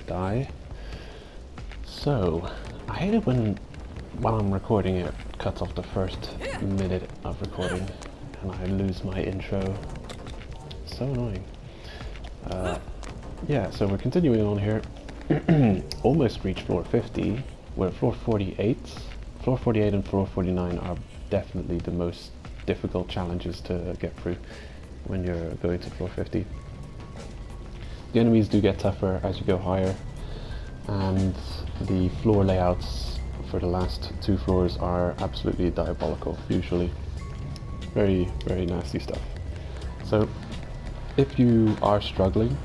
die. So, I hate it when, while I'm recording, it cuts off the first minute of recording and I lose my intro. So annoying. Yeah, so we're continuing on here. Almost reached floor 50. We're at floor 48. Floor 48 and floor 49 are definitely the most difficult challenges to get through when you're going to floor 50. The enemies do get tougher as you go higher, and the floor layouts for the last two floors are absolutely diabolical, usually. Very, very nasty stuff. So, if you are struggling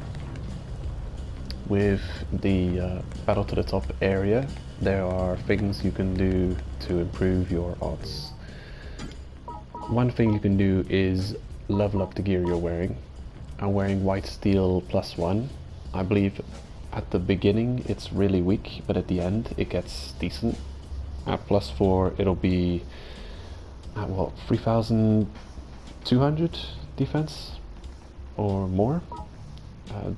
with the battle to the top area, there are things you can do to improve your odds. One thing you can do is level up the gear you're wearing. I'm wearing white steel +1. I believe at the beginning it's really weak, but at the end it gets decent. At +4 it'll be at what, 3,200 defense or more.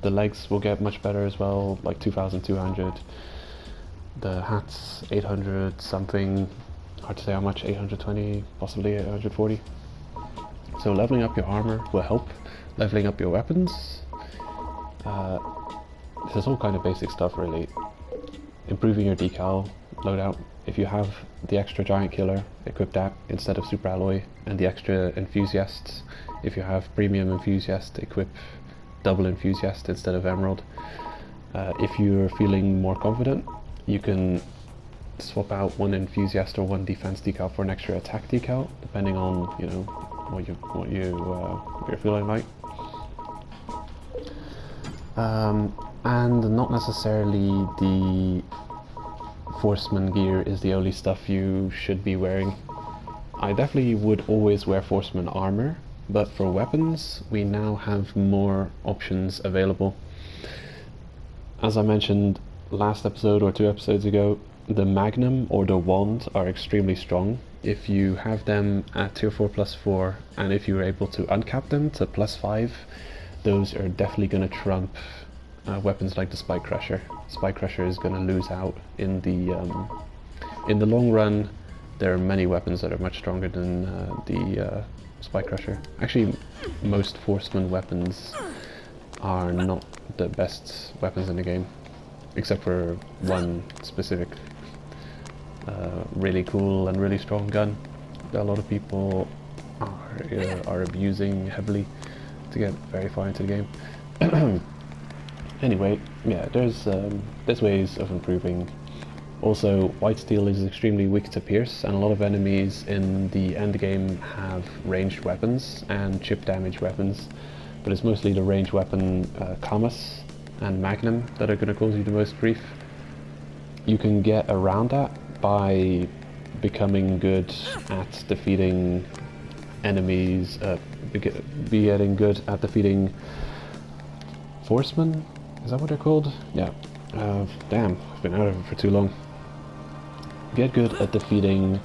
The legs will get much better as well, like 2,200. The hats 800 something, hard to say how much, 820, possibly 840. So leveling up your armor will help. Leveling up your weapons. This is all kind of basic stuff really. Improving your decal loadout. If you have the extra giant killer, equip that instead of super alloy, and the extra enthusiasts. If you have premium enthusiast, equip double enthusiast instead of emerald. If you're feeling more confident, you can swap out one enthusiast or one defense decal for an extra attack decal, depending on what you're feeling like. And not necessarily the Forceman gear is the only stuff you should be wearing. I definitely would always wear Forceman armor, but for weapons we now have more options available. As I mentioned last episode or 2 episodes ago, the Magnum or the Wand are extremely strong. If you have them at tier 4 +4, and if you're able to uncap them to +5, those are definitely going to trump weapons like the Spike Crusher. Spike Crusher is going to lose out in the long run. There are many weapons that are much stronger than the Spike Crusher. Actually, most Forceman weapons are not the best weapons in the game, except for one specific really cool and really strong gun that a lot of people are abusing heavily to get very far into the game. Anyway, yeah, there's ways of improving. Also, white steel is extremely weak to pierce, and a lot of enemies in the end game have ranged weapons and chip damage weapons, but it's mostly the ranged weapon Camus and Magnum that are going to cause you the most grief. You can get around that by becoming good at defeating enemies, be getting good at defeating Forcemen? Is that what they're called? Yeah. Damn, I've been out of it for too long. Get good at defeating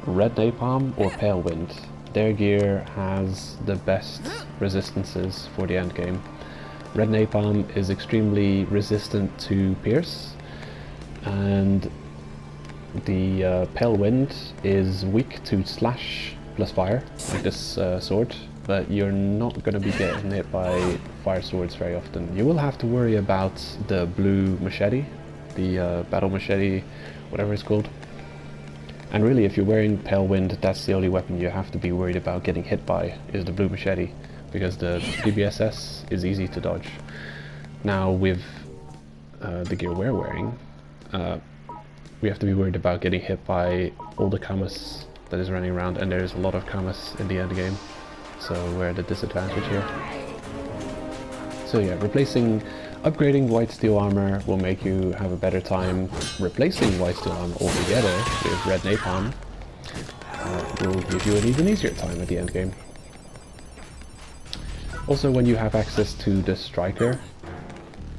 Red Napalm or Pale Wind. Their gear has the best resistances for the end game. Red Napalm is extremely resistant to pierce, and the Pale Wind is weak to slash plus fire, like this sword, but you're not going to be getting hit by fire swords very often. You will have to worry about the blue machete, the battle machete, whatever it's called. And really, if you're wearing Pale Wind, that's the only weapon you have to be worried about getting hit by, is the blue machete, because the BBSS is easy to dodge. Now with the gear we're wearing, we have to be worried about getting hit by all the Camus that is running around, and there's a lot of Camus in the end game, so we're at a disadvantage here. So yeah, upgrading white steel armor will make you have a better time. Replacing white steel armor altogether with red napalm will give you an even easier time at the end game. Also, when you have access to the striker,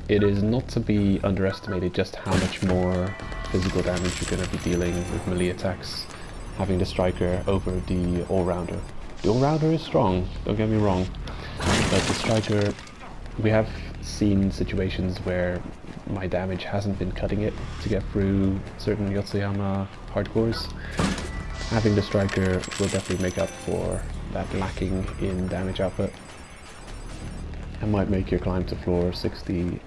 it is not to be underestimated just how much more physical damage you're going to be dealing with melee attacks having the striker over the allrounder. The allrounder is strong, don't get me wrong, but the striker, we have seen situations where my damage hasn't been cutting it to get through certain Yotsuyama hardcores. Having the striker will definitely make up for that lacking in damage output. It might make your climb to floor 60,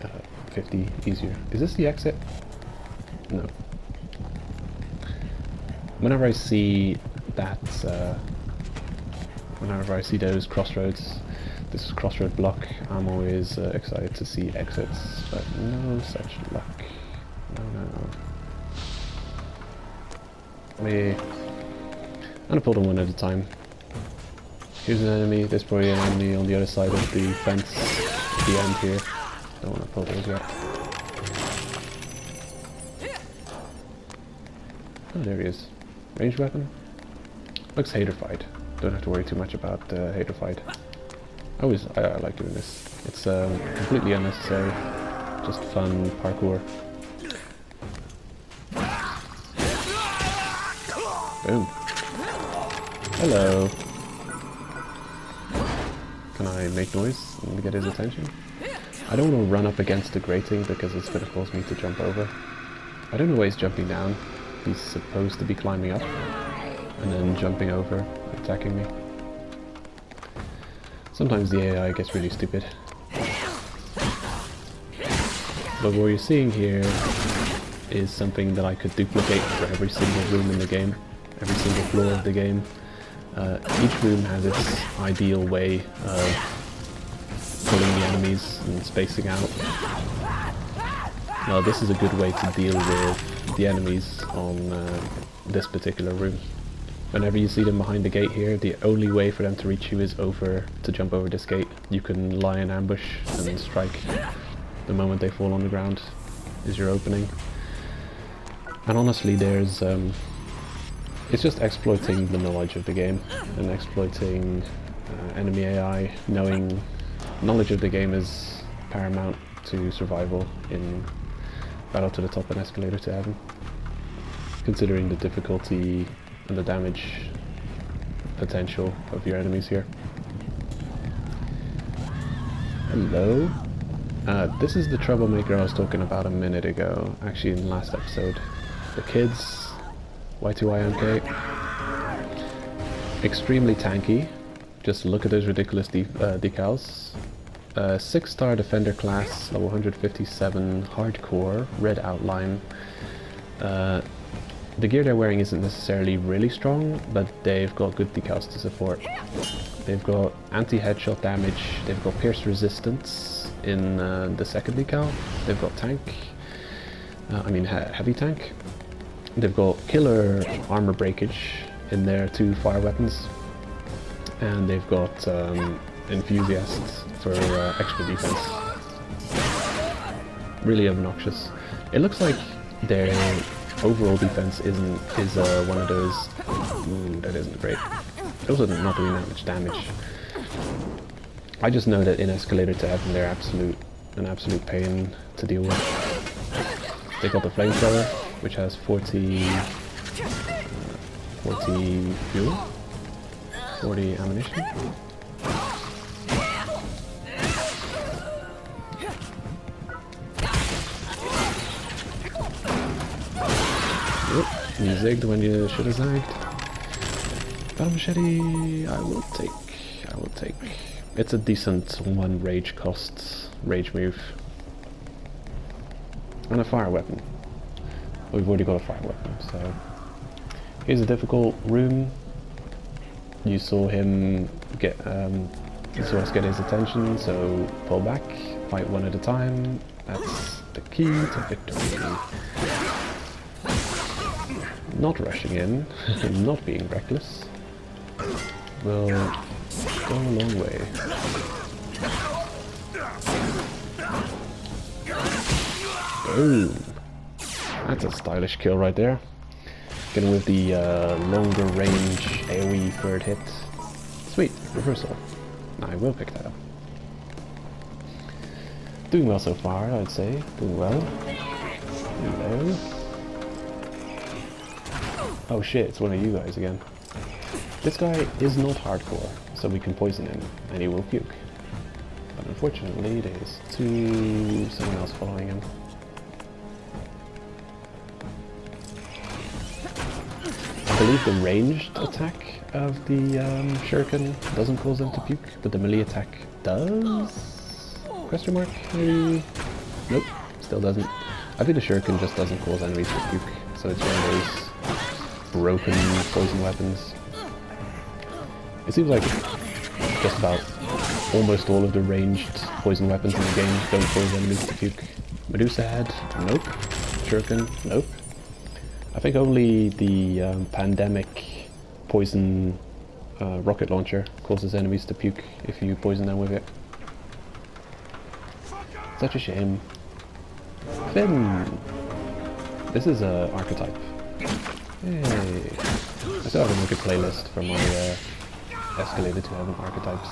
50 easier. Is this the exit? No. Whenever I see that, whenever I see those crossroads, this is crossroad block, I'm always excited to see exits, but no such luck. No. I'm gonna pull them one at a time. Here's an enemy, there's probably an enemy on the other side of the fence at the end here. Don't want to pull those yet. Oh, there he is. Ranged weapon? Looks hater-fied. Don't have to worry too much about hater-fied. I like doing this. It's completely unnecessary. Just fun parkour. Boom. Hello. Can I make noise and get his attention? I don't want to run up against the grating because it's going to cause me to jump over. I don't know why he's jumping down. He's supposed to be climbing up and then jumping over, attacking me. Sometimes the AI gets really stupid. But what you're seeing here is something that I could duplicate for every single room in the game, every single floor of the game. Each room has its ideal way of pulling the enemies and spacing out. Now this is a good way to deal with the enemies on this particular room. Whenever you see them behind the gate here, the only way for them to reach you is to jump over this gate. You can lie in ambush and then strike the moment they fall on the ground is your opening. And honestly, there's it's just exploiting the knowledge of the game and exploiting enemy AI. Knowledge of the game is paramount to survival in Battle to the Top and Escalator to Heaven, considering the difficulty and the damage potential of your enemies here. Hello. This is the troublemaker I was talking about a minute ago, actually in the last episode. The kids, Y2IMK, extremely tanky. Just look at those ridiculous decals. 6-star defender class, level 157, hardcore, red outline. The gear they're wearing isn't necessarily really strong, but they've got good decals to support. They've got anti-headshot damage, they've got pierce resistance in the second decal, they've got tank, heavy tank. They've got killer armor breakage in their 2 fire weapons, and they've got enthusiast for extra defense. Really obnoxious. It looks like their overall defense is one of those. That isn't great. Those are not doing that much damage. I just know that in Escalator to Heaven they're an absolute pain to deal with. They got the flamethrower, which has 40 fuel, 40 ammunition. You zigged when you should have zagged. Battle machete, I will take. It's a decent 1 rage cost, rage move. And a fire weapon. We've already got a fire weapon, so... Here's a difficult room. You saw him get, you saw us get his attention, so pull back, fight one at a time. That's the key to victory. Not rushing in, not being reckless, will go a long way. Boom! That's a stylish kill right there. Getting with the longer range AoE third hit. Sweet, reversal. I will pick that up. Doing well so far, I'd say. Doing well. Hello. Oh shit, it's one of you guys again. This guy is not hardcore, so we can poison him, and he will puke. But unfortunately, there's someone else following him. believe the ranged attack of the shuriken doesn't cause them to puke, but the melee attack does? Question mark? Maybe? Nope, still doesn't. I think the shuriken just doesn't cause enemies to puke, so it's one of those broken poison weapons. It seems like just about almost all of the ranged poison weapons in the game don't cause enemies to puke. Medusa head? Nope. Shuriken? Nope. I think only the pandemic poison rocket launcher causes enemies to puke if you poison them with it. Such a shame. Finn! This is a archetype. Yay! I still have to make a playlist for my escalated to heaven archetypes.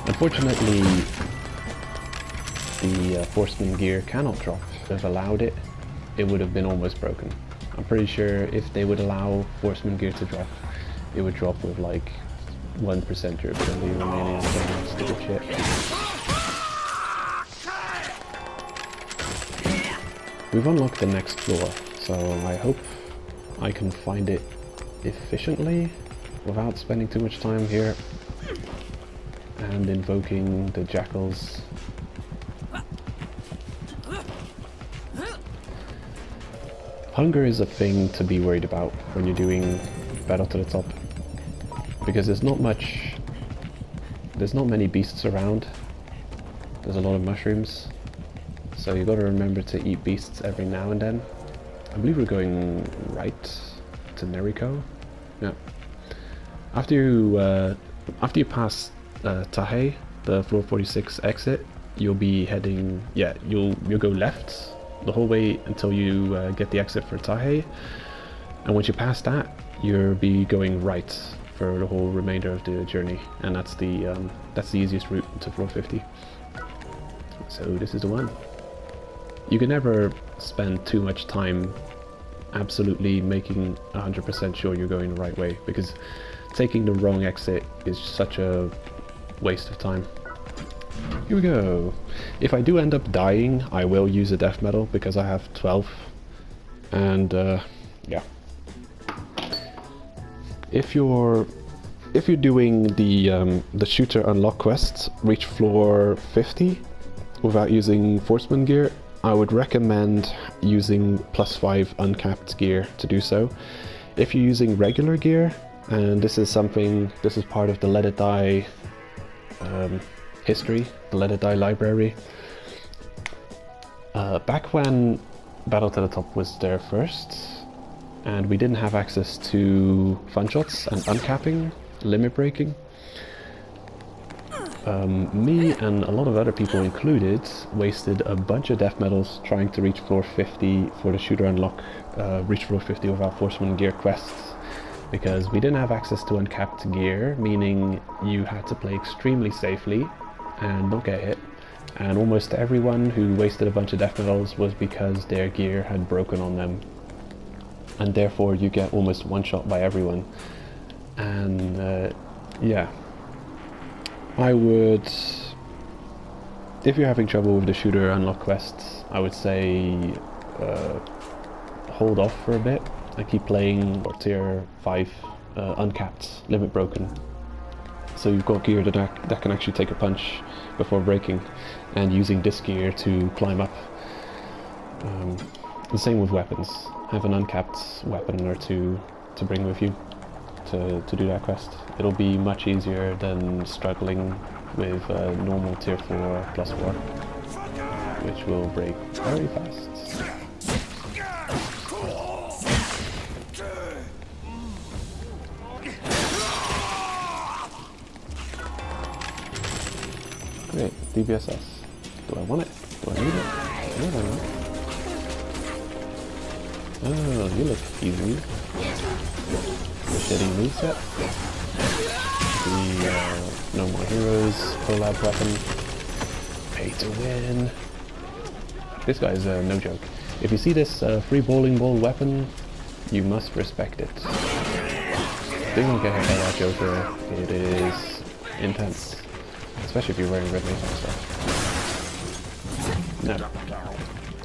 Unfortunately, the Forceman gear cannot drop. If they've allowed it, it would have been almost broken. I'm pretty sure if they would allow Forceman gear to drop, it would drop with like 1% durability remaining on some stupid shit. We've unlocked the next floor, so I hope I can find it efficiently without spending too much time here and invoking the jackals. Hunger is a thing to be worried about when you're doing Battle to the Top, because there's not many beasts around. There's a lot of mushrooms, so you got to remember to eat beasts every now and then. I believe we're going right to Neriko. Yeah. After you pass Tahe, the floor 46 exit, you'll be heading. Yeah, you'll go left the whole way until you get the exit for Tahe, and once you pass that, you'll be going right for the whole remainder of the journey, and that's the easiest route to floor 50. So this is the one. You can never spend too much time absolutely making 100% sure you're going the right way, because taking the wrong exit is such a waste of time. Here we go. If I do end up dying, I will use a death medal because I have 12. And yeah. If you're doing the shooter unlock quest, reach floor 50 without using Forceman gear, I would recommend using +5 uncapped gear to do so. If you're using regular gear, and this is part of the Let It Die history, the Let It Die library. Back when Battle to the Top was there first, and we didn't have access to fun shots and uncapping, limit breaking, me and a lot of other people included wasted a bunch of death medals trying to reach floor 50 for the shooter unlock, reach floor 50 without Forceman gear quests, because we didn't have access to uncapped gear, meaning you had to play extremely safely and not get hit. And almost everyone who wasted a bunch of death medals was because their gear had broken on them, and therefore you get almost one shot by everyone. And yeah, I would, if you're having trouble with the shooter unlock quests, I would say hold off for a bit and keep playing tier 5 uncapped, limit broken. So you've got gear that can actually take a punch before breaking, and using this gear to climb up. The same with weapons. Have an uncapped weapon or two to bring with you to do that quest. It'll be much easier than struggling with normal tier 4 +4, which will break very fast. Great, DBSS. Do I want it? Do I need it? No, I don't. Oh, you look easy. Machete reset. The No More Heroes collab weapon. Pay to win. This guy is no joke. If you see this free bowling ball weapon, you must respect it. Do not get hit by that Joker. It is intense. Especially if you're wearing red makeup stuff. No,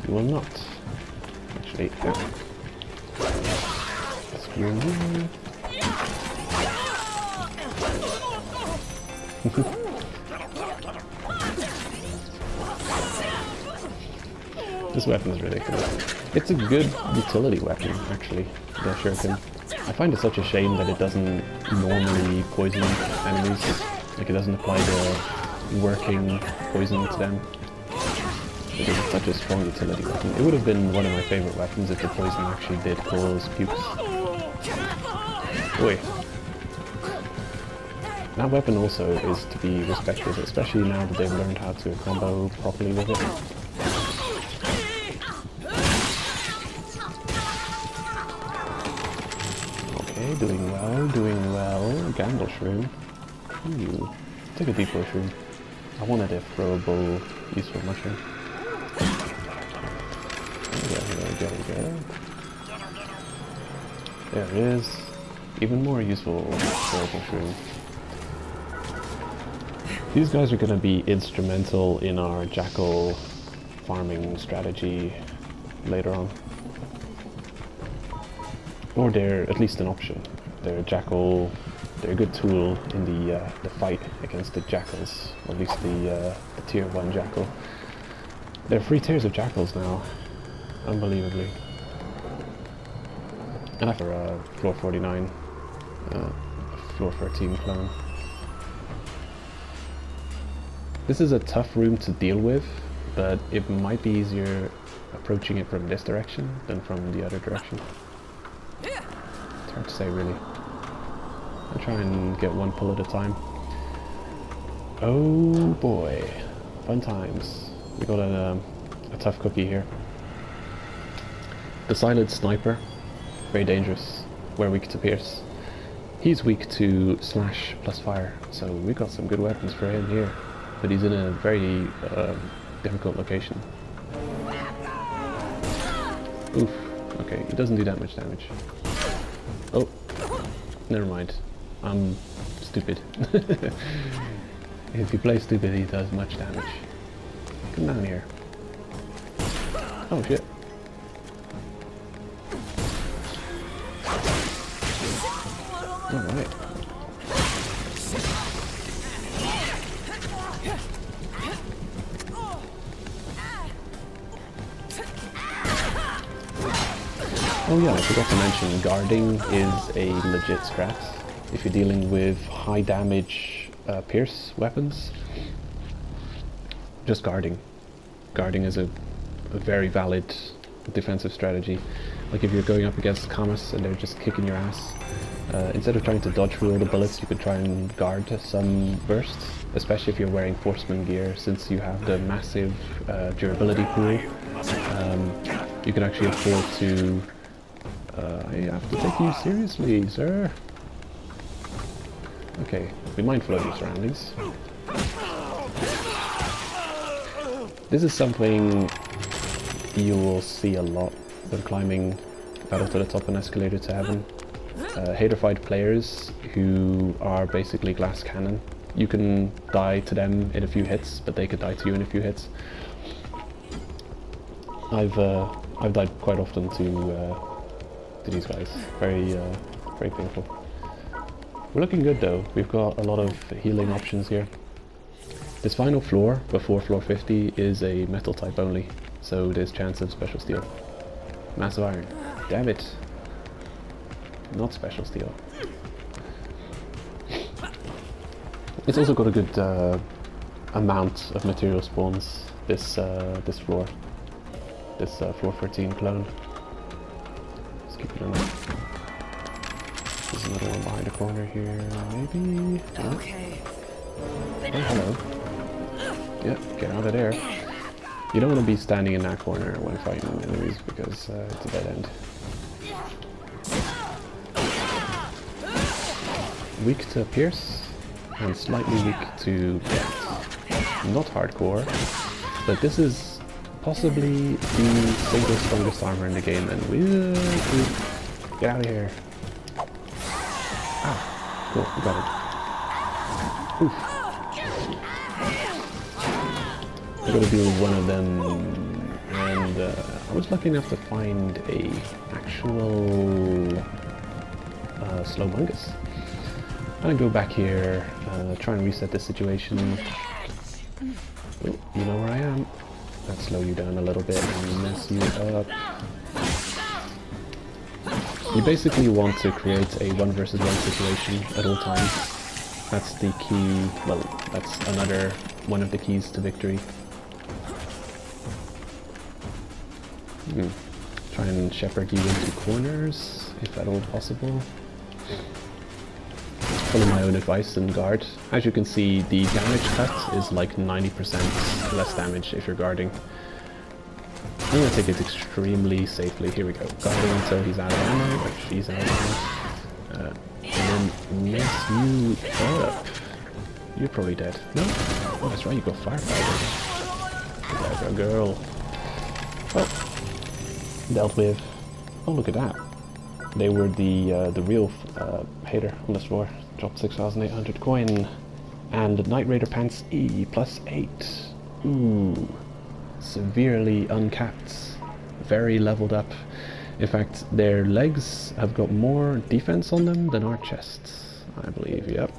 you will not. Actually, Wait, yeah. Screw you. This weapon is ridiculous. It's a good utility weapon, actually, the shuriken. I find it such a shame that it doesn't normally poison enemies. Like, it doesn't apply the working poison to them. Because it's such a strong utility weapon. It would have been one of my favorite weapons if the poison actually did cause pukes. Wait. That weapon also is to be respected, especially now that they've learned how to combo properly with it. Okay, doing well, doing well. Gamble shroom. Ooh, take a deep shroom. I wanted a throwable, useful mushroom. There. There it is. Even more useful throwable shroom. These guys are going to be instrumental in our jackal farming strategy later on. Or they're at least an option. They're a good tool in the fight against the jackals, or at least the tier 1 jackal. There are 3 tiers of jackals now, unbelievably. And after floor 49, floor 13 clone. This is a tough room to deal with, but it might be easier approaching it from this direction than from the other direction. It's hard to say, really. I'll try and get one pull at a time. Oh boy, fun times. We got a tough cookie here. The silent sniper, very dangerous. We're weak to pierce. He's weak to slash plus fire, so we got some good weapons for him here. But he's in a very difficult location. Oof. Okay, he doesn't do that much damage. Oh, never mind. I'm stupid. If you play stupid, he does much damage. Come down here. Oh shit. Alright. Oh yeah, I forgot to mention, guarding is a legit strat. If you're dealing with high damage pierce weapons, just guarding. Guarding is a very valid defensive strategy. Like if you're going up against Kamas and they're just kicking your ass, instead of trying to dodge through all the bullets, you could try and guard some bursts, especially if you're wearing Forceman gear, since you have the massive durability pool. You can actually afford to... I have to take you seriously, sir. Okay, be mindful of your surroundings. This is something you will see a lot when climbing Battle to the Top and Escalator to Heaven. Haterfied players who are basically glass cannon. You can die to them in a few hits, but they could die to you in a few hits. I've died quite often to these guys. Very painful. We're looking good though. We've got a lot of healing options here. This final floor, before floor 50, is a metal type only, so there's chance of special steel. Massive iron. Damn it. Not special steel. It's also got a good amount of material spawns, this floor. This floor 13 clone. Let's keep it on there. There's another one behind the corner here, maybe? Okay. Oh, hello. Yep, get out of there. You don't want to be standing in that corner when fighting enemies because it's a dead end. Weak to pierce and slightly weak to death. Not hardcore, but this is possibly the single strongest armor in the game, and get out of here. Ah, cool, we got it. Oof. I gotta deal with one of them, and and I was lucky enough to find a actual slow mungus. I'm gonna go back here, try and reset this situation. Oh, you know where I am. Let's slow you down a little bit and mess you up. You basically want to create a 1 versus 1 situation at all times. That's the key, well, that's another one of the keys to victory. Try and shepherd you into corners, if at all possible. Follow my own advice and guard. As you can see, the damage cut is like 90% less damage if you're guarding. I'm gonna take it extremely safely. Here we go. Guarding until he's out of ammo, or she's out of ammo. And then mess you up. You're probably dead. No? Oh, that's right, you got firefighter. Like a girl. Oh. Dealt with. Oh, look at that. They were the real hater on this floor. Dropped 6,800 coin. And Night Raider Pants E +8. Ooh. Severely uncapped. Very leveled up. In fact, their legs have got more defense on them than our chests, I believe. Yep.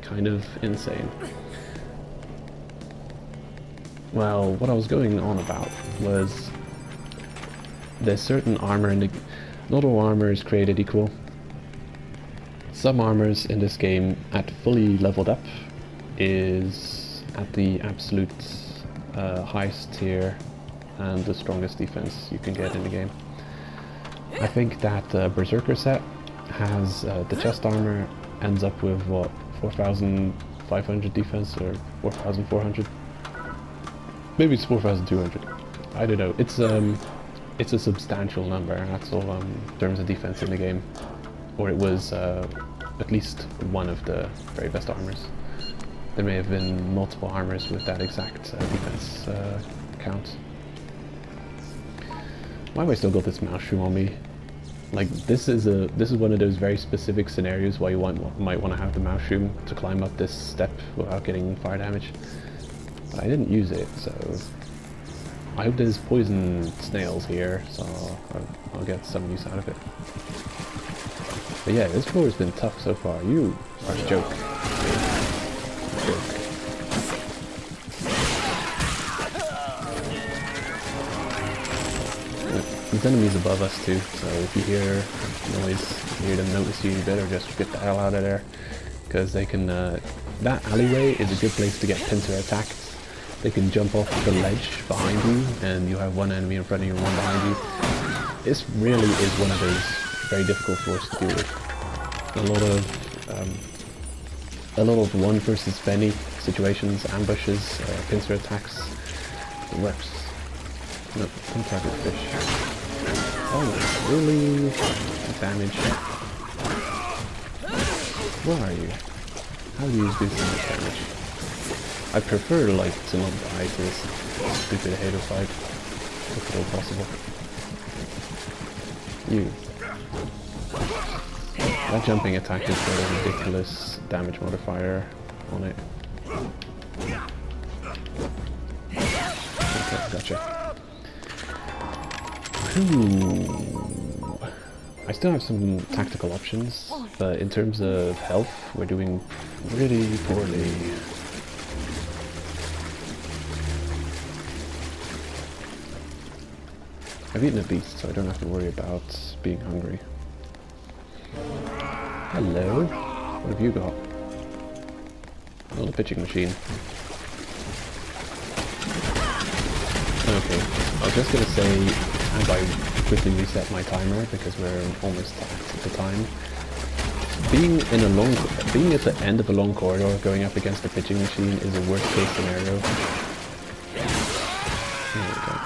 Kind of insane. Well, what I was going on about was there's certain armor in the... Not all armor is created equal. Some armors in this game at fully leveled up is at the absolute highest tier and the strongest defense you can get in the game. I think that Berserker set has the chest armor ends up with what, 4,500 defense or 4,400? Maybe it's 4,200. I don't know. It's a substantial number. That's all in terms of defense in the game, or it was at least one of the very best armors. There may have been multiple armors with that exact defense count. Why have I still got this mouse shoe on me? Like, this is one of those very specific scenarios why you might want to have the mouse shoe to climb up this step without getting fire damage. But I didn't use it, so I hope there's poison snails here, so I'll get some use out of it. But yeah, this floor has been tough so far. You are a joke. There's enemies above us too, so if you hear noise, if you hear them notice you, you better just get the hell out of there. Because they can, that alleyway is a good place to get pincer attacked. They can jump off the ledge behind you, and you have one enemy in front of you and one behind you. This really is one of those very difficult floors to deal with. A lot of 1 versus many situations, ambushes, pincer attacks. It works. No, don't target fish. Oh, really? Damage. Where are you? How do you do so much damage? I prefer, like, to not die to this stupid hater fight, if at all possible. You. That jumping attack has got a ridiculous damage modifier on it. Okay, gotcha. Ooh. I still have some tactical options, but in terms of health, we're doing really poorly. I've eaten a beast, so I don't have to worry about being hungry. Hello. What have you got? Oh, the pitching machine. Okay, I was just gonna say, how about I quickly reset my timer because we're almost at the time. Being at the end of a long corridor, going up against a pitching machine is a worst case scenario. There we go.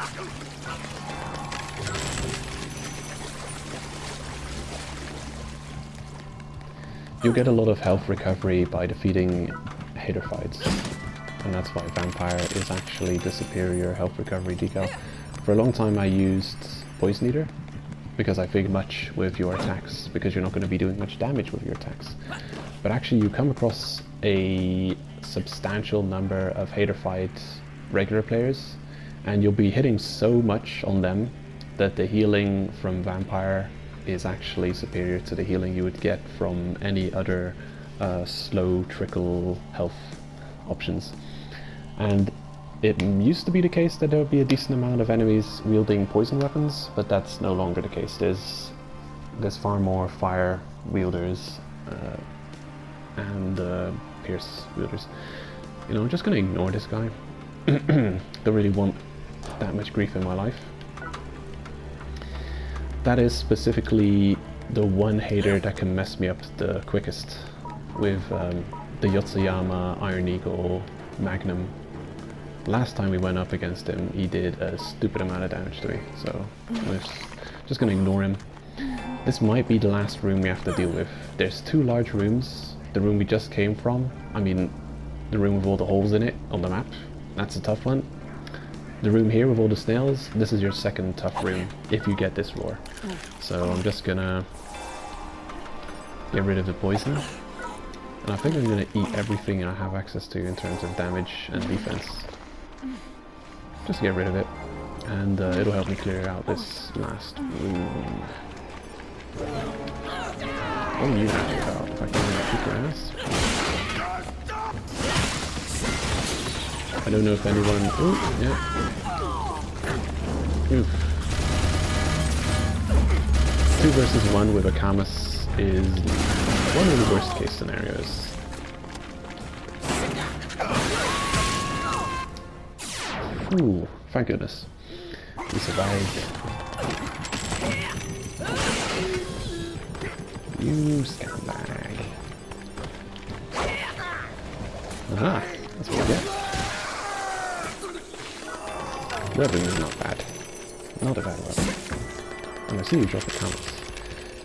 You get a lot of health recovery by defeating hater fights, and that's why Vampire is actually the superior health recovery decal. For a long time I used Poison Eater, because I figured much with your attacks, because you're not going to be doing much damage with your attacks. But actually you come across a substantial number of hater fight regular players, and you'll be hitting so much on them that the healing from Vampire is actually superior to the healing you would get from any other slow trickle health options. And it used to be the case that there would be a decent amount of enemies wielding poison weapons, but that's no longer the case. There's far more fire wielders and pierce wielders. You know, I'm just gonna ignore this guy. Don't really want that much grief in my life. That is specifically the one hater that can mess me up the quickest with the Yotsuyama, Iron Eagle, Magnum. Last time we went up against him, he did a stupid amount of damage to me, so I'm just gonna ignore him. This might be the last room we have to deal with. There's two large rooms. The room we just came from, I mean the room with all the holes in it on the map, that's a tough one. The room here with all the snails, this is your second tough room if you get this floor. So I'm just gonna get rid of the poison. And I think I'm gonna eat everything I have access to in terms of damage and defense. Just get rid of it. And it'll help me clear out this last room. What are you happy about? If I can kick your ass? I don't know if anyone... Ooh, yeah. Oof. 2 versus 1 with a Camus is one of the worst case scenarios. Ooh, thank goodness. We survived. You scumbag. Aha, that's what we get. Weapon is not bad. Not a bad weapon. And I see you drop a Camus.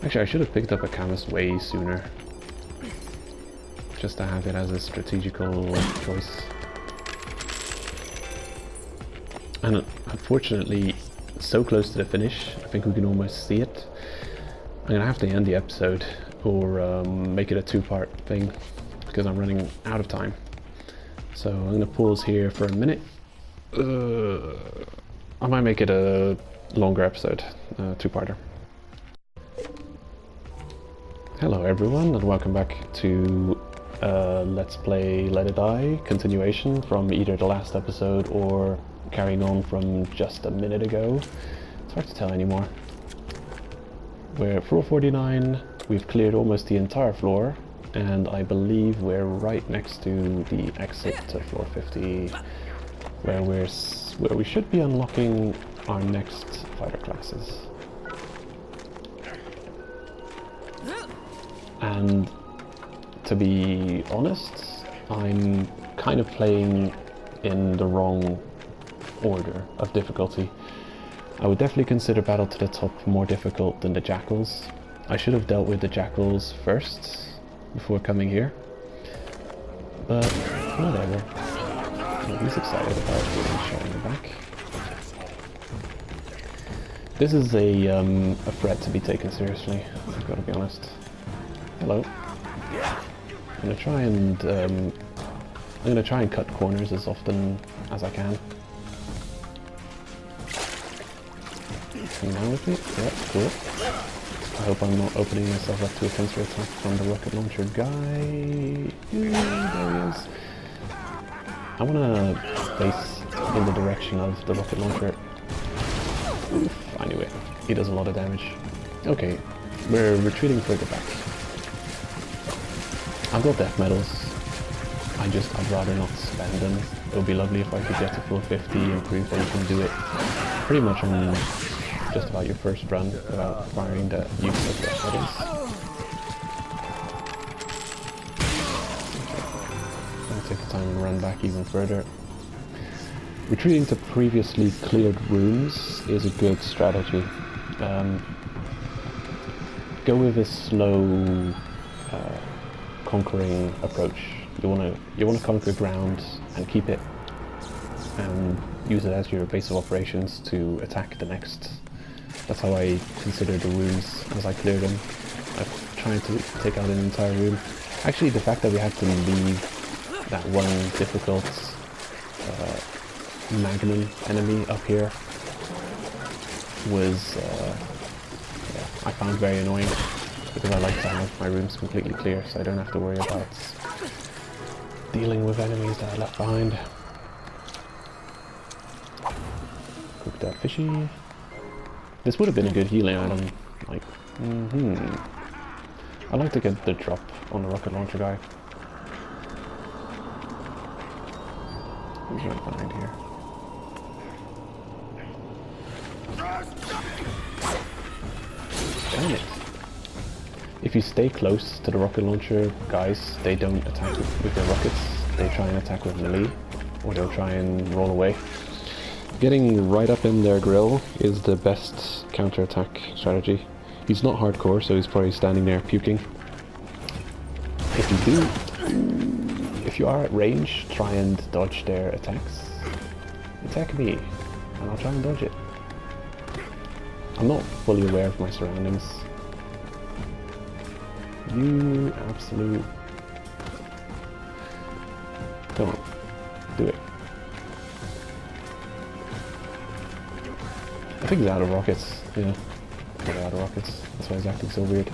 Actually, I should have picked up a Camus way sooner. Just to have it as a strategical choice. And unfortunately, so close to the finish, I think we can almost see it. I'm gonna have to end the episode or make it a 2-part thing because I'm running out of time. So I'm gonna pause here for a minute. I might make it a longer episode, 2-parter. Hello everyone and welcome back to Let's Play Let It Die continuation from either the last episode or carrying on from just a minute ago. It's hard to tell anymore. We're at floor 49, we've cleared almost the entire floor, and I believe we're right next to the exit to floor 50, where we should be unlocking our next fighter classes. And to be honest, I'm kind of playing in the wrong order of difficulty. I would definitely consider Battle to the Top more difficult than the Jackals. I should have dealt with the Jackals first before coming here, but whatever. He's excited about getting shot in the back. This is a threat to be taken seriously, I've got to be honest. Hello. I'm gonna try and cut corners as often as I can. Come down with me? Yeah, cool. I hope I'm not opening myself up to a sensor attack from the rocket launcher guy. Ooh, there he is. I wanna face in the direction of the rocket launcher. Oof, I knew it. He does a lot of damage. Okay, we're retreating further back. I've got death medals. I'd rather not spend them. It would be lovely if I could get to full 50 and prove that you can do it pretty much on just about your first run without requiring the use of death medals. I'll take the time and run back even further. Retreating to previously cleared rooms is a good strategy. Go with a slow conquering approach. You wanna conquer ground and keep it, and use it as your base of operations to attack the next. That's how I consider the rooms as I clear them. I'm trying to take out an entire room. Actually, the fact that we had to leave that one difficult magnum enemy up here was, yeah, I found very annoying, because I like to have my rooms completely clear so I don't have to worry about dealing with enemies that I left behind. Cooked up fishy. This would have been a good healing item, like, I'd like to get the drop on the rocket launcher guy. Who's right behind here? Damn it. If you stay close to the rocket launcher guys, they don't attack with their rockets. They try and attack with melee, or they'll try and roll away. Getting right up in their grill is the best counter-attack strategy. He's not hardcore, so he's probably standing there puking. If you are at range, try and dodge their attacks. Attack me, and I'll try and dodge it. I'm not fully aware of my surroundings. You absolute... Come on, do it. I think he's out of rockets, yeah. He's out of rockets, that's why he's acting so weird.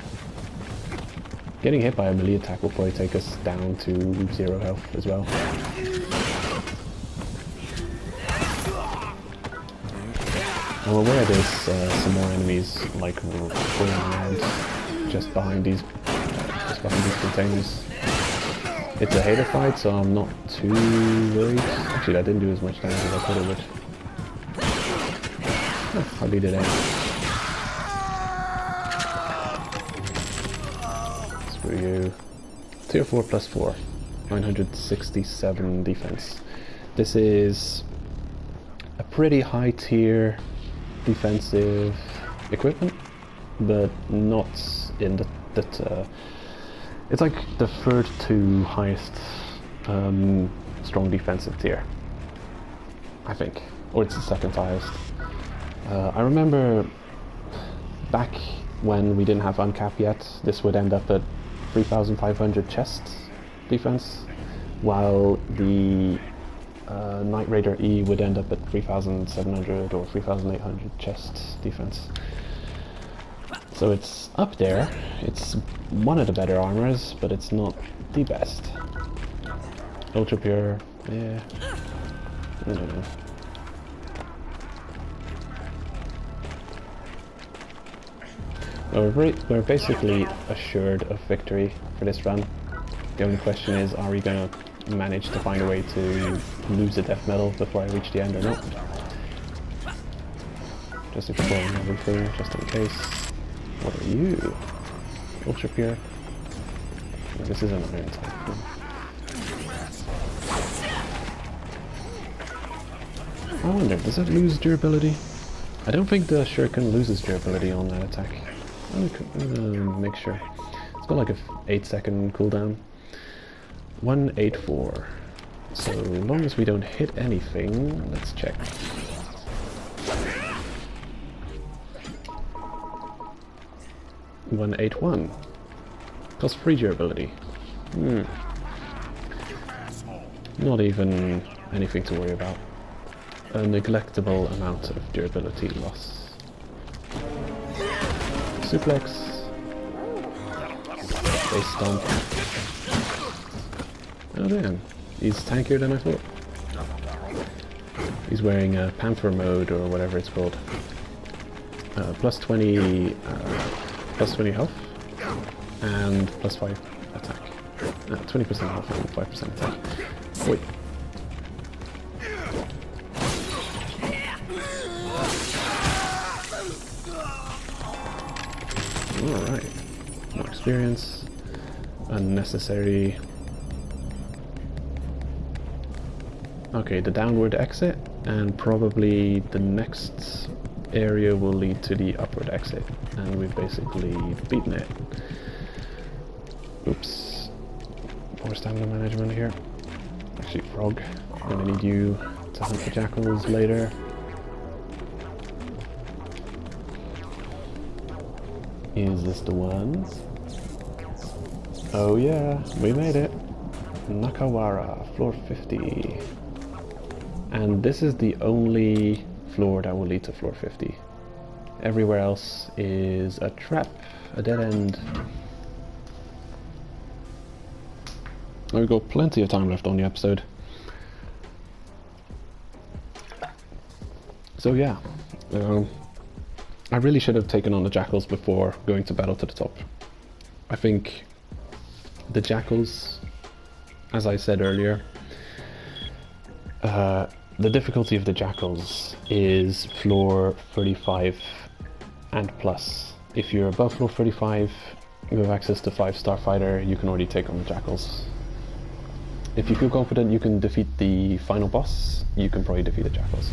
Getting hit by a melee attack will probably take us down to 0 health as well. I'm aware there's some more enemies like going around just behind these containers. It's a hater fight, so I'm not too worried. Actually, that didn't do as much damage as I thought it would. I'll beat it out. Screw you. Tier 4 plus 4. 967 defense. This is a pretty high tier defensive equipment, but not in that it's like the third to highest strong defensive tier, I think, or it's the second highest. I remember back when we didn't have uncap yet, this would end up at 3,500 chest defense, while the Night Raider E would end up at 3,700 or 3,800 chest defense. So it's up there. It's one of the better armors, but it's not the best. Ultra pure, yeah. I don't know. We're basically assured of victory for this run. The only question is, are we going to manage to find a way to lose a death medal before I reach the end or not? Just exploring everything, just in case. What are you? Ultra pure? This is an iron type. I wonder, does it lose durability? I don't think the shuriken loses durability on that attack. Make sure. It's got like a 8-second cooldown. 184. So long as we don't hit anything, let's check. +181. Plus 3 durability. Not even anything to worry about. A neglectable amount of durability loss. Suplex. Face stomp. Oh damn, he's tankier than I thought. He's wearing a Panther mode or whatever it's called. Plus 20 health and plus 5 attack. 20% health and 5% attack. Wait. Alright. More experience. Unnecessary. Okay, the downward exit, and probably the next area will lead to the upward exit, and we've basically beaten it. Oops. More stamina management here. Actually, Frog, I'm gonna need you to hunt the jackals later. Is this the one? Oh yeah, we made it. Nakawara, floor 50. And this is the only floor that will lead to floor 50. Everywhere else is a trap, a dead end. We've got plenty of time left on the episode. So yeah, I really should have taken on the jackals before going to battle to the top. I think the jackals, as I said earlier, the difficulty of the jackals is floor 35 and plus. If you're above floor 35, you have access to 5 starfighter, you can already take on the jackals. If you feel confident you can defeat the final boss, you can probably defeat the jackals.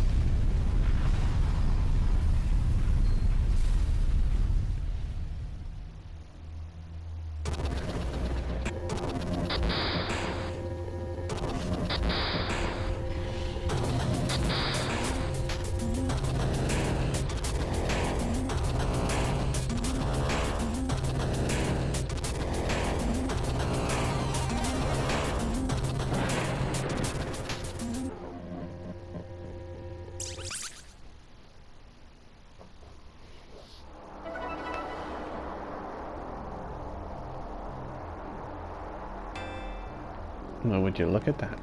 Well, would you look at that?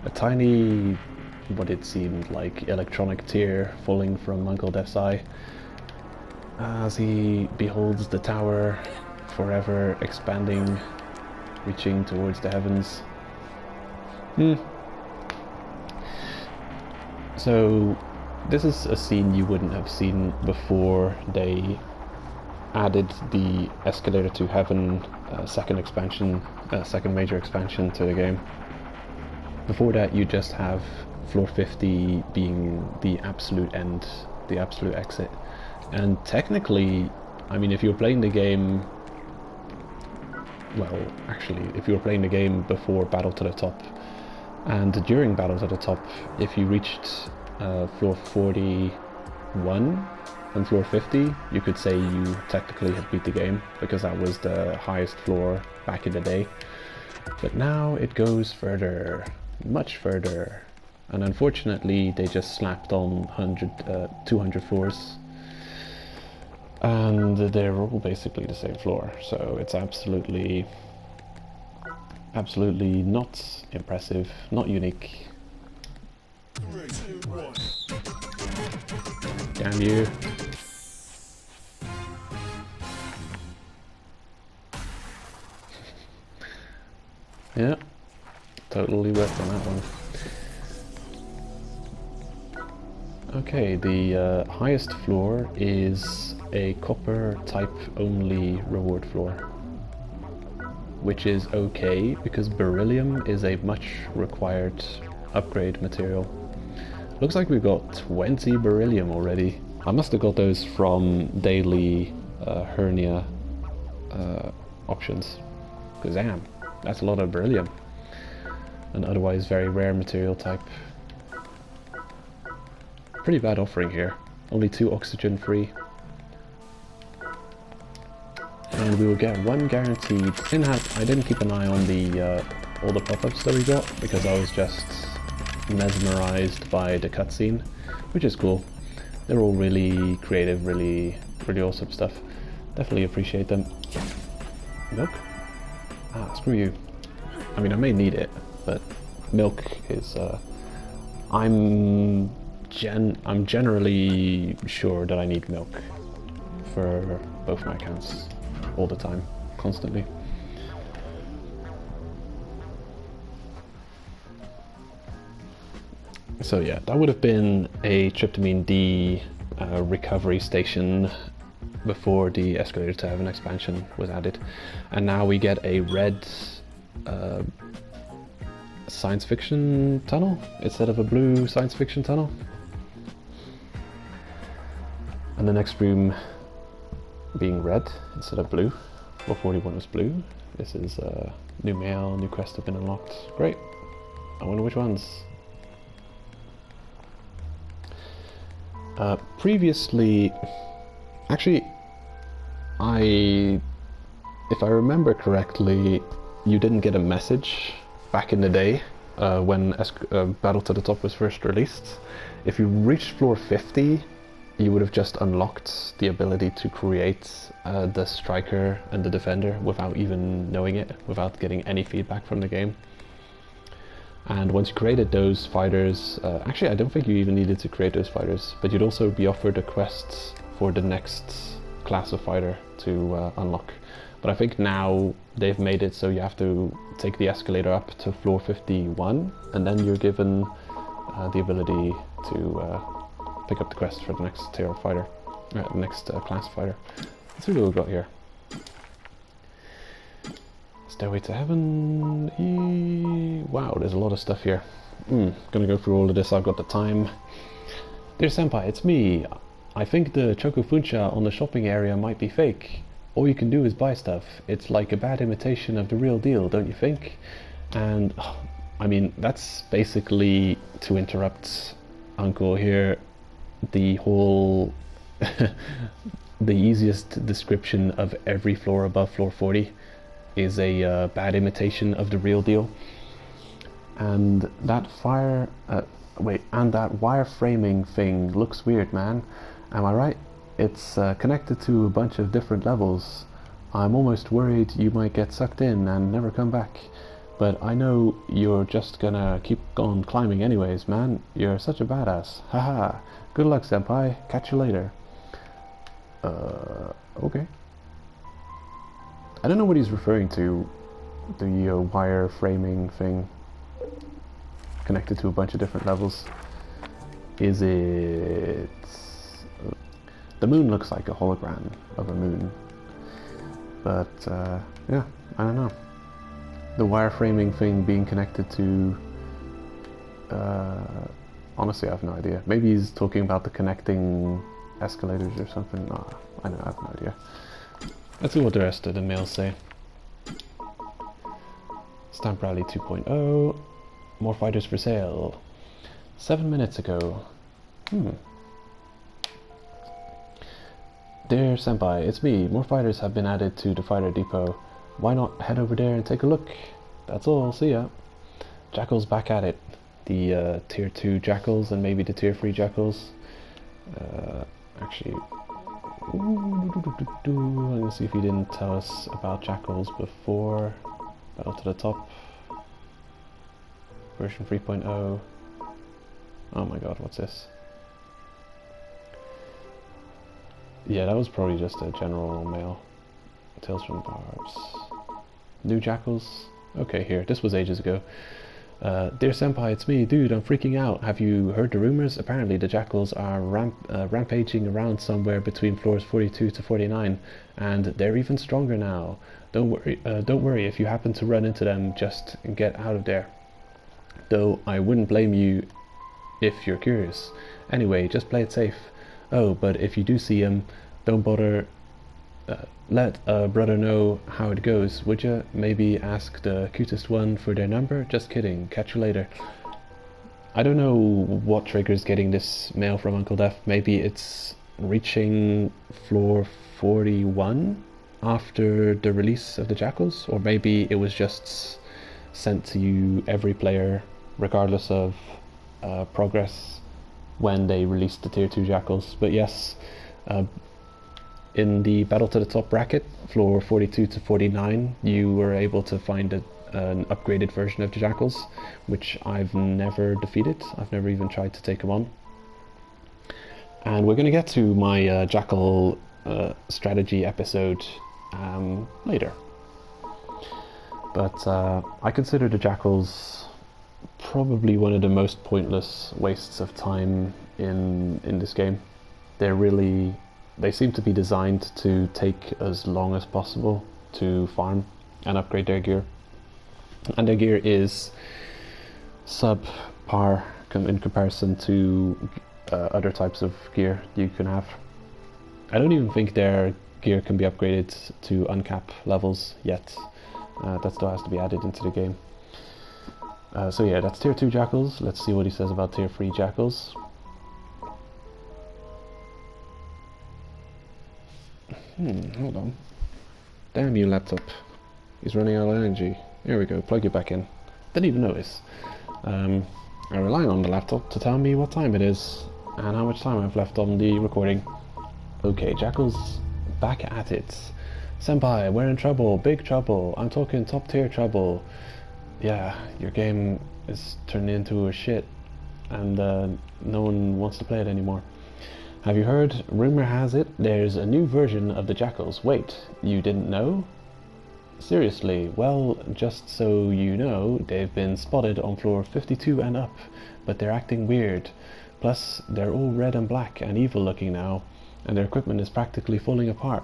A tiny, what it seemed like, electronic tear falling from Uncle Death's eye as he beholds the tower forever expanding, reaching towards the heavens. So, this is a scene you wouldn't have seen before they added the Escalator to Heaven second major expansion to the game. Before that, you just have floor 50 being the absolute end, the absolute exit. And technically, I mean, if you're playing the game, well, actually, if you were playing the game before Battle to the Top and during Battle to the Top, if you reached floor 41 and floor 50, you could say you technically had beat the game, because that was the highest floor back in the day. But now it goes further, much further, and unfortunately they just slapped on 200 floors, and they're all basically the same floor, so it's absolutely not impressive, not unique. 3, 2, 1. Damn you. Yeah, totally worked on that one. Okay, the highest floor is a copper type only reward floor, which is okay because beryllium is a much required upgrade material. Looks like we've got 20 beryllium already. I must have got those from daily hernia options, because damn, that's a lot of beryllium. An otherwise very rare material type. Pretty bad offering here. Only 2 oxygen free. And we will get 1 guaranteed. I didn't keep an eye on the all the pop-ups that we got, because I was just mesmerized by the cutscene, which is cool. They're all really creative, really awesome stuff. Definitely appreciate them. Milk? Ah, screw you. I mean, I may need it, but milk is, I'm generally sure that I need milk for both my accounts all the time, constantly. So yeah, that would have been a tryptamine D recovery station before the Escalator to Heaven expansion was added, and now we get a red science fiction tunnel instead of a blue science fiction tunnel. And the next room being red instead of blue. 441 was blue. This is new mail, new quests have been unlocked. Great. I wonder which ones. Previously, actually, if I remember correctly, you didn't get a message back in the day when Battle to the Top was first released. If you reached floor 50, you would have just unlocked the ability to create the striker and the defender without even knowing it, without getting any feedback from the game. And once you created those fighters, actually I don't think you even needed to create those fighters, but you'd also be offered a quest for the next class of fighter to unlock. But I think now they've made it so you have to take the escalator up to floor 51, and then you're given the ability to pick up the quest for the next tier of fighter, next class fighter. Let's see what we've got here. Stairway to Heaven. Wow, there's a lot of stuff here. Gonna go through all of this. I've got the time. Dear Senpai, it's me. I think the Chocofuncha on the shopping area might be fake. All you can do is buy stuff. It's like a bad imitation of the real deal, don't you think? And I mean, that's basically, to interrupt Uncle here, the whole the easiest description of every floor above floor 40 is a bad imitation of the real deal. And that and that wire framing thing looks weird, man. Am I right? It's connected to a bunch of different levels. I'm almost worried you might get sucked in and never come back. But I know you're just gonna keep on climbing anyways, man. You're such a badass. Haha. Good luck, Senpai. Catch you later. Okay. I don't know what he's referring to, the wire framing thing connected to a bunch of different levels. Is it... the moon looks like a hologram of a moon, but yeah, I don't know. The wire framing thing being connected to... honestly, I have no idea. Maybe he's talking about the connecting escalators or something. No, I have no idea. Let's see what the rest of the mails say. Stamp Rally 2.0. More fighters for sale. 7 minutes ago. Dear Senpai, it's me. More fighters have been added to the fighter depot. Why not head over there and take a look? That's all. See ya. Jackal's back at it. The tier 2 jackals and maybe the tier 3 jackals. Actually... I'm gonna see if he didn't tell us about jackals before. Battle to the Top. Version 3.0. Oh my god, what's this? Yeah, that was probably just a general mail. Tales from Barbs. New jackals? Okay, here. This was ages ago. Dear Senpai, it's me. Dude, I'm freaking out. Have you heard the rumors? Apparently the jackals are rampaging around somewhere between floors 42 to 49, and they're even stronger now. Don't worry if you happen to run into them, just get out of there. Though I wouldn't blame you if you're curious. Anyway, just play it safe. Oh, but if you do see him, don't bother. Let a brother know how it goes, would ya? Maybe ask the cutest one for their number? Just kidding. Catch you later. I don't know what triggers getting this mail from Uncle Def. Maybe it's reaching floor 41 after the release of the jackals, or maybe it was just sent to you, every player, regardless of progress, when they released the tier 2 jackals. But yes, in the Battle to the Top bracket, floor 42 to 49, you were able to find an upgraded version of the jackals, which I've never defeated. I've never even tried to take them on. And we're going to get to my jackal strategy episode later. But I consider the jackals probably one of the most pointless wastes of time in this game. They seem to be designed to take as long as possible to farm and upgrade their gear. And their gear is subpar in comparison to other types of gear you can have. I don't even think their gear can be upgraded to uncap levels yet. That still has to be added into the game. So yeah, that's tier 2 jackals. Let's see what he says about tier 3 jackals. Hold on. Damn you, laptop. He's running out of energy. Here we go, plug it back in. Didn't even notice. I'm relying on the laptop to tell me what time it is and how much time I've left on the recording. Okay, Jackal's back at it. Senpai, we're in trouble, big trouble. I'm talking top tier trouble. Yeah, your game is turned into a shit and no one wants to play it anymore. Have you heard? Rumor has it there's a new version of the Jackals. Wait, you didn't know? Seriously, well, just so you know, they've been spotted on floor 52 and up, but they're acting weird. Plus, they're all red and black and evil looking now, and their equipment is practically falling apart.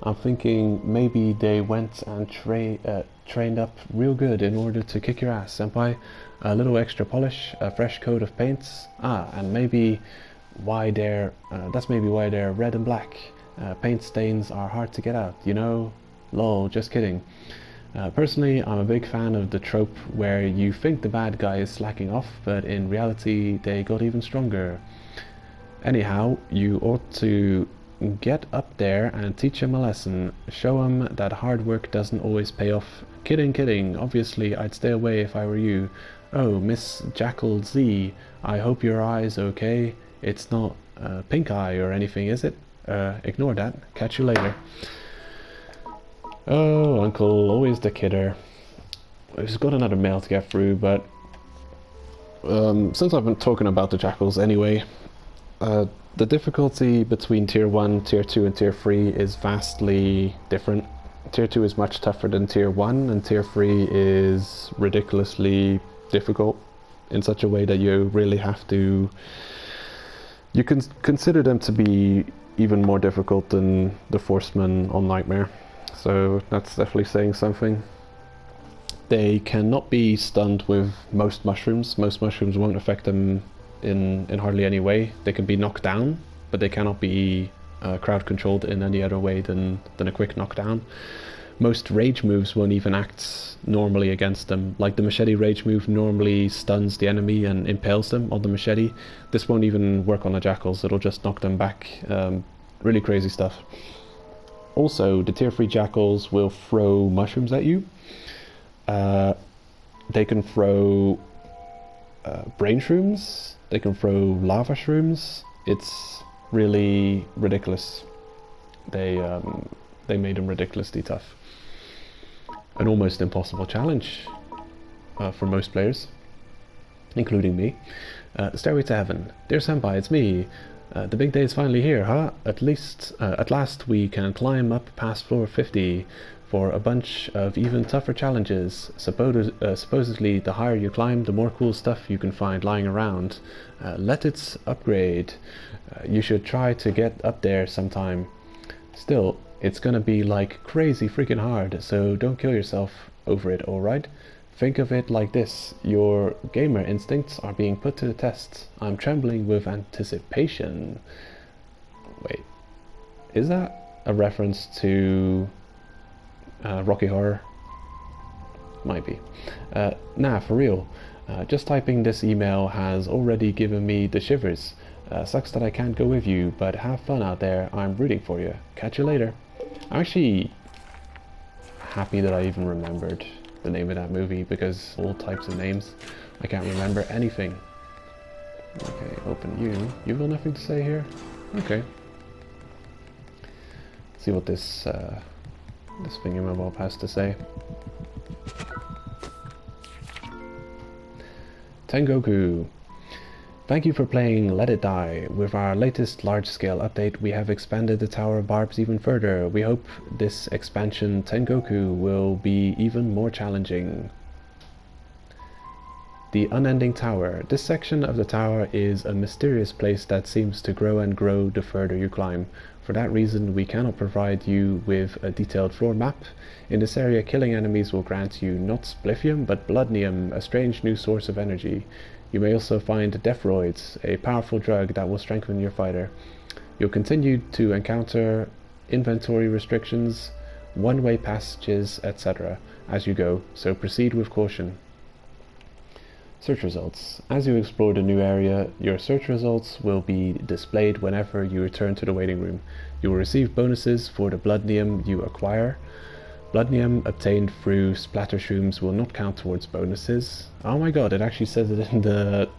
I'm thinking maybe they went and trained up real good in order to kick your ass, senpai. A little extra polish, a fresh coat of paints. And maybe why that's maybe why they're red and black. Paint stains are hard to get out, you know? Lol, just kidding. Personally, I'm a big fan of the trope where you think the bad guy is slacking off, but in reality they got even stronger. Anyhow, you ought to get up there and teach him a lesson. Show him that hard work doesn't always pay off. Kidding, kidding. Obviously, I'd stay away if I were you. Oh, Miss Jackal Z, I hope your eye's okay. It's not pink eye or anything, is it? Ignore that. Catch you later. Oh, Uncle, always the kidder. We've just got another mail to get through, but since I've been talking about the Jackals anyway, the difficulty between Tier 1, Tier 2 and Tier 3 is vastly different. Tier 2 is much tougher than Tier 1, and Tier 3 is ridiculously difficult in such a way that you really have to... You can consider them to be even more difficult than the Forcemen on Nightmare. So that's definitely saying something. They cannot be stunned with most mushrooms. Most mushrooms won't affect them in hardly any way. They can be knocked down, but they cannot be crowd controlled in any other way than a quick knockdown. Most rage moves won't even act normally against them. Like the machete rage move normally stuns the enemy and impales them on the machete. This won't even work on the Jackals, it'll just knock them back. Really crazy stuff. Also, the Tier 3 Jackals will throw mushrooms at you. They can throw brain shrooms. They can throw lava shrooms. It's really ridiculous. They made them ridiculously tough. An almost impossible challenge for most players, including me. Stairway to Heaven. Dear Senpai, it's me. The big day is finally here, huh? At last we can climb up past floor 50 for a bunch of even tougher challenges. Supposedly, the higher you climb, the more cool stuff you can find lying around. Let it upgrade. You should try to get up there sometime. Still, it's gonna be like crazy freaking hard, so don't kill yourself over it, alright? Think of it like this, your gamer instincts are being put to the test. I'm trembling with anticipation. Wait, is that a reference to Rocky Horror? Might be. Nah, for real. Just typing this email has already given me the shivers. Sucks that I can't go with you, but have fun out there. I'm rooting for you. Catch you later. I'm actually happy that I even remembered the name of that movie, because all types of names, I can't remember anything. Okay, open you. You've got nothing to say here? Okay. Let's see what this thingamabob has to say. Tengoku. Thank you for playing Let It Die. With our latest large-scale update, we have expanded the Tower of Barbs even further. We hope this expansion, Tengoku, will be even more challenging. The Unending Tower. This section of the tower is a mysterious place that seems to grow and grow the further you climb. For that reason, we cannot provide you with a detailed floor map. In this area, killing enemies will grant you not spliffium, but bloodnium, a strange new source of energy. You may also find Deathroids, a powerful drug that will strengthen your fighter. You'll continue to encounter inventory restrictions, one-way passages, etc. as you go, so proceed with caution. Search results. As you explore the new area, your search results will be displayed whenever you return to the waiting room. You will receive bonuses for the bloodnium you acquire. Bloodnium obtained through splatter shrooms will not count towards bonuses. Oh my god, it actually says it in the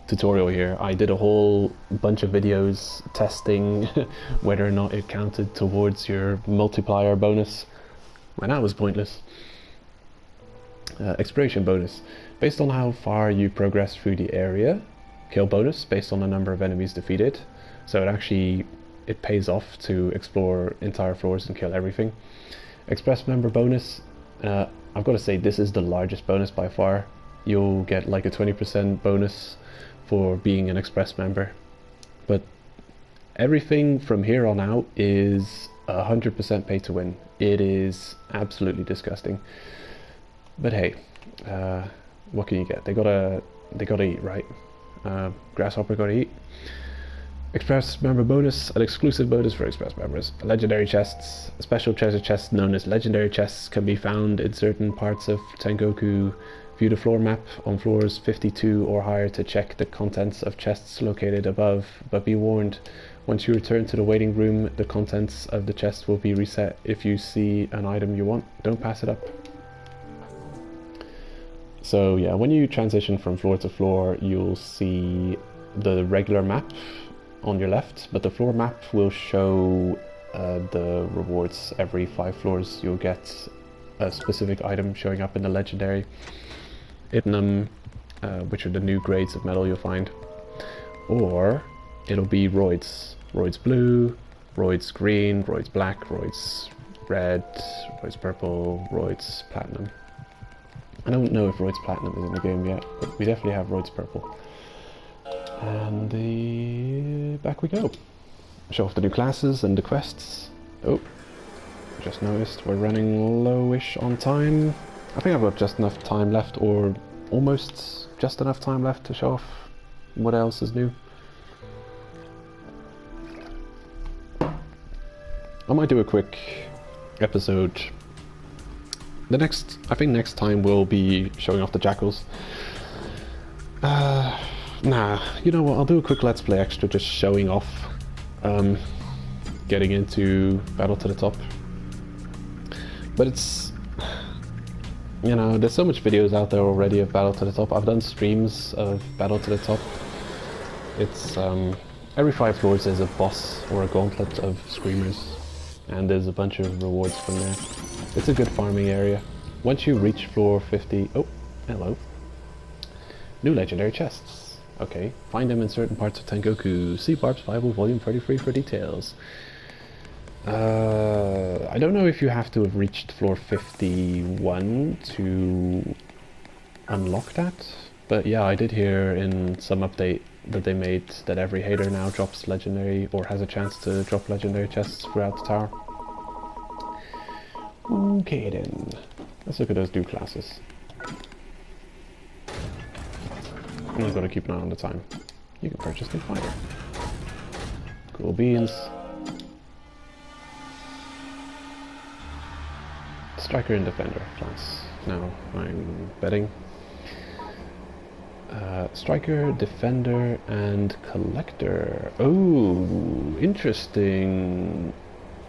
tutorial here. I did a whole bunch of videos testing whether or not it counted towards your multiplier bonus. And that was pointless. Exploration bonus. Based on how far you progress through the area. Kill bonus based on the number of enemies defeated. So it pays off to explore entire floors and kill everything. Express member bonus. I've got to say this is the largest bonus by far. You'll get like a 20% bonus for being an Express member. But everything from here on out is 100% pay to win. It is absolutely disgusting. But hey, what can you get? They gotta eat, right? Grasshopper gotta eat. Express member bonus, an exclusive bonus for Express members. Legendary chests, special treasure chests known as legendary chests can be found in certain parts of Tengoku. View the floor map on floors 52 or higher to check the contents of chests located above, but be warned, once you return to the waiting room, the contents of the chest will be reset. If you see an item you want, don't pass it up. So yeah, when you transition from floor to floor, you'll see the regular map on your left, but the floor map will show the rewards. Every 5 floors you'll get a specific item showing up in the legendary. Itnum, which are the new grades of metal you'll find. Or it'll be roids. Roids blue, roids green, roids black, roids red, roids purple, roids platinum. I don't know if roids platinum is in the game yet, but we definitely have roids purple. And back we go. Show off the new classes and the quests. Oh, just noticed we're running lowish on time. I think I've got just enough time left, or almost just enough time left to show off what else is new. I might do a quick episode. I think next time we'll be showing off the jackals. Nah, you know what, I'll do a quick Let's Play extra just showing off getting into Battle to the Top. But it's, you know, there's so much videos out there already of Battle to the Top. I've done streams of Battle to the Top. It's, every 5 floors there's a boss or a gauntlet of screamers, and there's a bunch of rewards from there. It's a good farming area. Once you reach floor 50... Oh, hello. New legendary chests. Okay, find them in certain parts of Tengoku. See Barb's Bible, volume 33 for details. I don't know if you have to have reached floor 51 to unlock that, but yeah, I did hear in some update that they made that every hater now drops legendary, or has a chance to drop legendary chests throughout the tower. Okay then, let's look at those new classes. I'm gonna keep an eye on the time. You can purchase the fighter. Cool beans. Striker and Defender class. No, I'm betting. Striker, Defender, and Collector. Oh, interesting.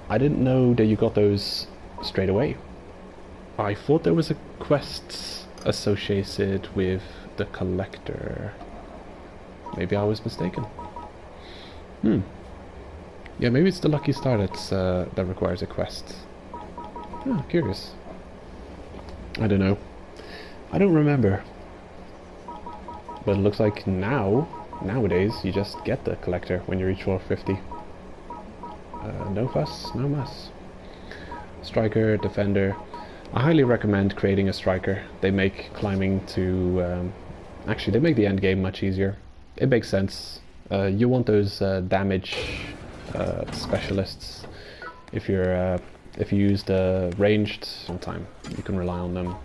I didn't know that you got those straight away. I thought there was a quest associated with the Collector. Maybe I was mistaken. Yeah, maybe it's the Lucky Star that requires a quest. Oh, curious. I don't know. I don't remember. But it looks like nowadays, you just get the Collector when you reach floor 50. No fuss, no muss. Striker, Defender. I highly recommend creating a Striker. They make climbing to... actually, they make the end game much easier. It makes sense. You want those damage specialists. If you use the ranged sometime, you can rely on them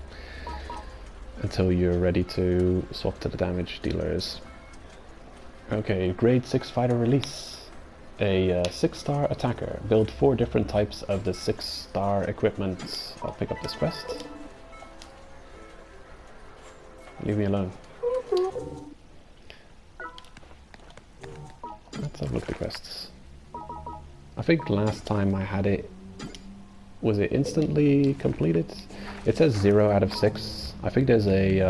until you're ready to swap to the damage dealers. Okay, grade 6 fighter release. A 6-star attacker. Build 4 different types of the 6-star equipment. I'll pick up this quest. Leave me alone. Let's have a look at the quests. I think last time I had it Was it instantly completed? It says 0 out of 6. I think there's a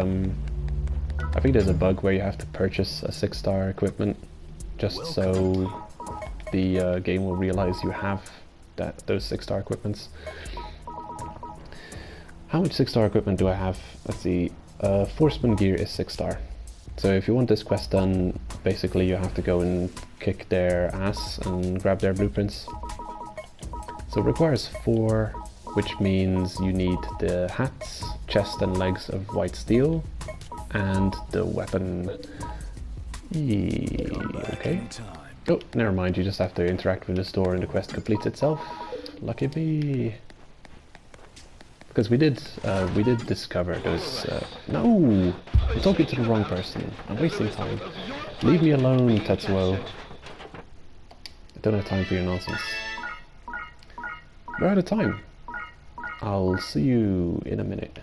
bug where you have to purchase a 6-star equipment just so the game will realize you have those 6-star equipments. How much 6-star equipment do I have? Let's see. Forceman gear is 6-star. So if you want this quest done, basically you have to go and kick their ass and grab their blueprints. So it requires 4, which means you need the hats, chest and legs of white steel, and the weapon. Okay. Oh, never mind, you just have to interact with the store and the quest completes itself. Lucky me. Because we did discover those... no! I'm talking to the wrong person. I'm wasting time. Leave me alone, Tetsuo. I don't have time for your nonsense. We're out of time. I'll see you in a minute.